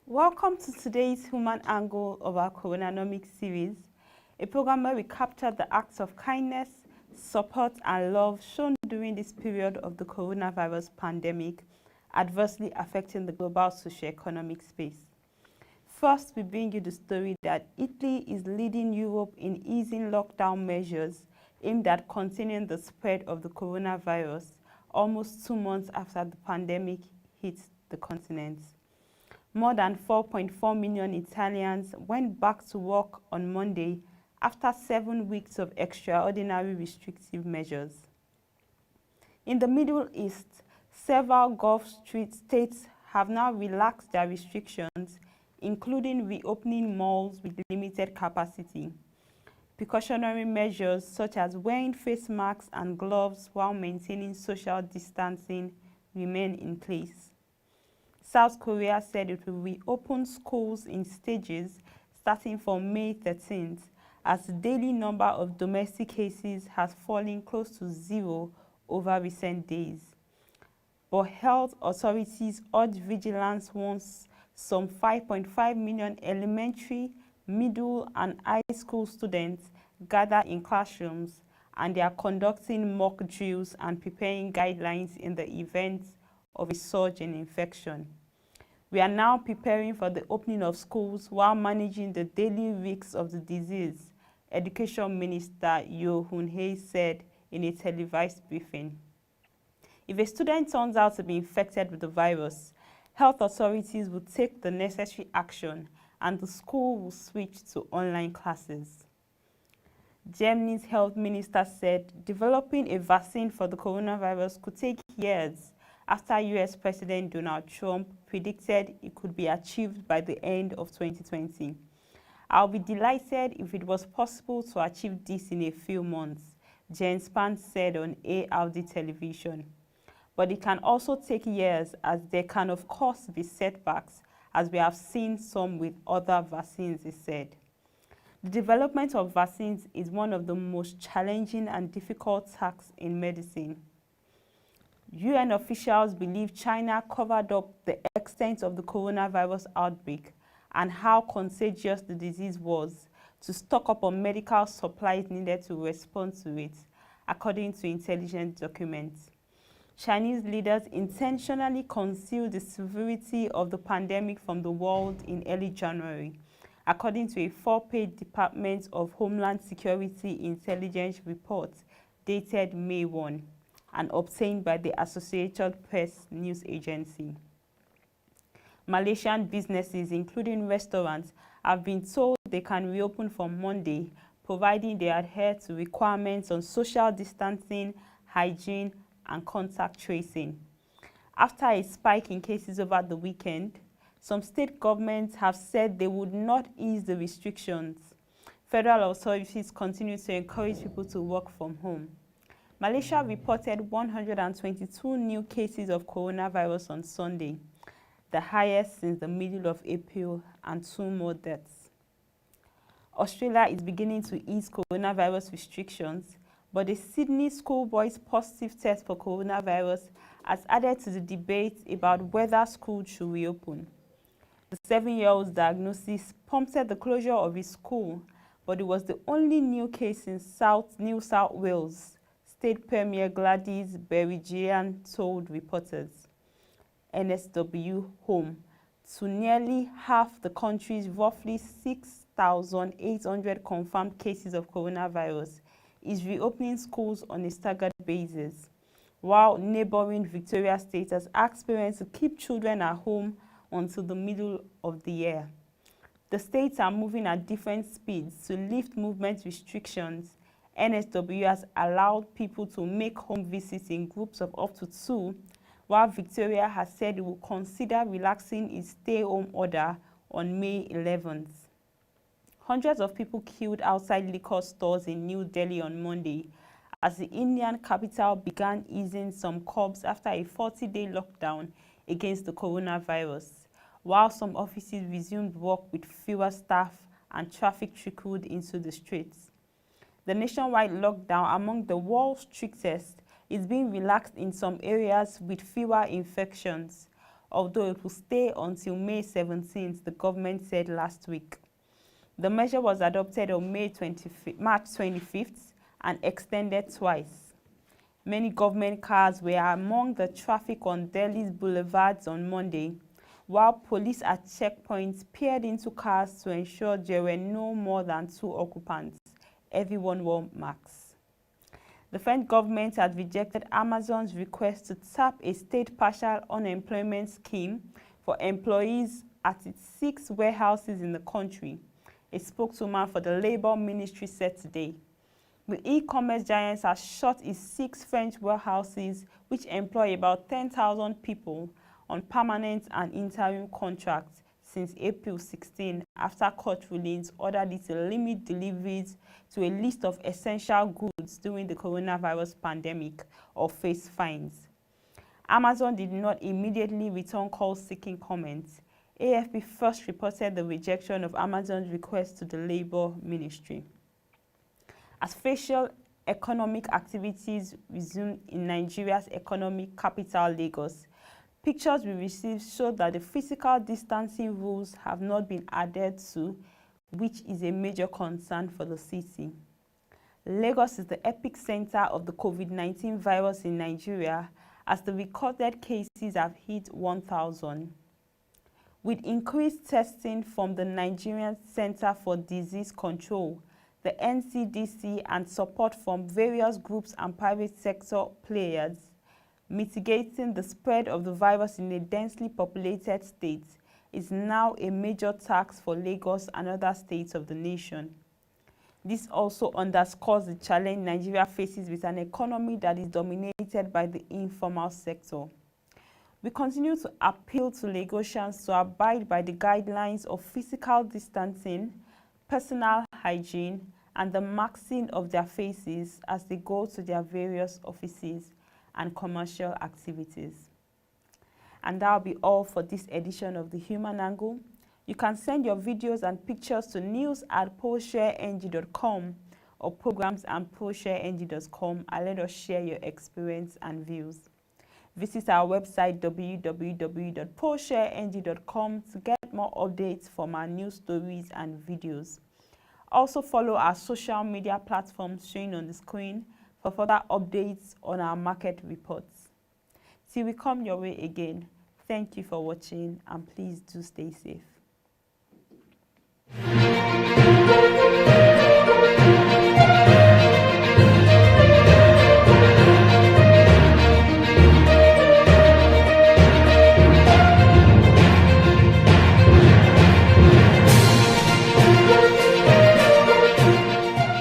Welcome to today's Human Angle of our Coronanomics series, a program where we capture the acts of kindness, support, and love shown during this period of the coronavirus pandemic adversely affecting the global socio-economic space. First, we bring you the story that Italy is leading Europe in easing lockdown measures aimed at containing the spread of the coronavirus almost 2 months after the pandemic hit the continent. More than 4.4 million Italians went back to work on Monday after 7 weeks of extraordinary restrictive measures. In the Middle East, several Gulf states have now relaxed their restrictions, including reopening malls with limited capacity. Precautionary measures such as wearing face masks and gloves while maintaining social distancing remain in place. South Korea said it will reopen schools in stages starting from May 13th, as the daily number of domestic cases has fallen close to zero over recent days. But health authorities urge vigilance once some 5.5 million elementary, middle, and high school students gather in classrooms, and they are conducting mock drills and preparing guidelines in the event of a surge in infection. We are now preparing for the opening of schools while managing the daily risks of the disease, Education Minister Yo Hoon-hye said in a televised briefing. If a student turns out to be infected with the virus, health authorities will take the necessary action and the school will switch to online classes. Germany's health minister said developing a vaccine for the coronavirus could take years after US President Donald Trump predicted it could be achieved by the end of 2020. I'll be delighted if it was possible to achieve this in a few months, Jens Spahn said on ARD television. But it can also take years, as there can of course be setbacks, as we have seen some with other vaccines, he said. The development of vaccines is one of the most challenging and difficult tasks in medicine. UN officials believe China covered up the extent of the coronavirus outbreak and how contagious the disease was to stock up on medical supplies needed to respond to it, according to intelligence documents. Chinese leaders intentionally concealed the severity of the pandemic from the world in early January, according to a 4-page Department of Homeland Security intelligence report dated May 1. And obtained by the Associated Press news agency. Malaysian businesses, including restaurants, have been told they can reopen from Monday, providing they adhere to requirements on social distancing, hygiene, and contact tracing. After a spike in cases over the weekend, some state governments have said they would not ease the restrictions. Federal authorities continue to encourage people to work from home. Malaysia reported 122 new cases of coronavirus on Sunday, the highest since the middle of April, and 2 more deaths. Australia is beginning to ease coronavirus restrictions, but a Sydney schoolboy's positive test for coronavirus has added to the debate about whether schools should reopen. The 7-year-old's diagnosis prompted the closure of his school, but it was the only new case in New South Wales, State Premier Gladys Berejiklian told reporters. NSW home to nearly half the country's roughly 6,800 confirmed cases of coronavirus is reopening schools on a staggered basis, while neighboring Victoria State has asked parents to keep children at home until the middle of the year. The states are moving at different speeds to lift movement restrictions. NSW has allowed people to make home visits in groups of up to 2, while Victoria has said it will consider relaxing its stay-home order on May 11th. Hundreds of people queued outside liquor stores in New Delhi on Monday as the Indian capital began easing some curbs after a 40-day lockdown against the coronavirus, while some offices resumed work with fewer staff and traffic trickled into the streets. The nationwide lockdown, among the world's strictest, is being relaxed in some areas with fewer infections. although it will stay until May 17th, the government said last week. The measure was adopted on March 25th and extended twice. Many government cars were among the traffic on Delhi's boulevards on Monday, while police at checkpoints peered into cars to ensure there were no more than 2 occupants. Everyone wore masks. The French government had rejected Amazon's request to tap a state partial unemployment scheme for employees at its 6 warehouses in the country, a spokeswoman for the Labour Ministry said today. The e-commerce giant has shut its 6 French warehouses, which employ about 10,000 people, on permanent and interim contracts since April 16, after court rulings ordered it to limit deliveries to a list of essential goods during the coronavirus pandemic or face fines. Amazon did not immediately return calls seeking comments. AFP first reported the rejection of Amazon's request to the Labour Ministry. As facial economic activities resumed in Nigeria's economic capital, Lagos, pictures we received showed that the physical distancing rules have not been adhered to, which is a major concern for the city. Lagos is the epicenter of the COVID-19 virus in Nigeria, as the recorded cases have hit 1,000. With increased testing from the Nigerian Center for Disease Control, the NCDC, and support from various groups and private sector players, mitigating the spread of the virus in a densely populated state is now a major task for Lagos and other states of the nation. This also underscores the challenge Nigeria faces with an economy that is dominated by the informal sector. We continue to appeal to Lagosians to abide by the guidelines of physical distancing, personal hygiene, and the masking of their faces as they go to their various offices and commercial activities. And that'll be all for this edition of The Human Angle. You can send your videos and pictures to news@polshareng.com or programs@polshareng.com and let us share your experience and views. Visit our website www.polshareng.com to get more updates from our news stories and videos. Also follow our social media platforms showing on the screen for further updates on our market reports. Till we come your way again, thank you for watching and please do stay safe.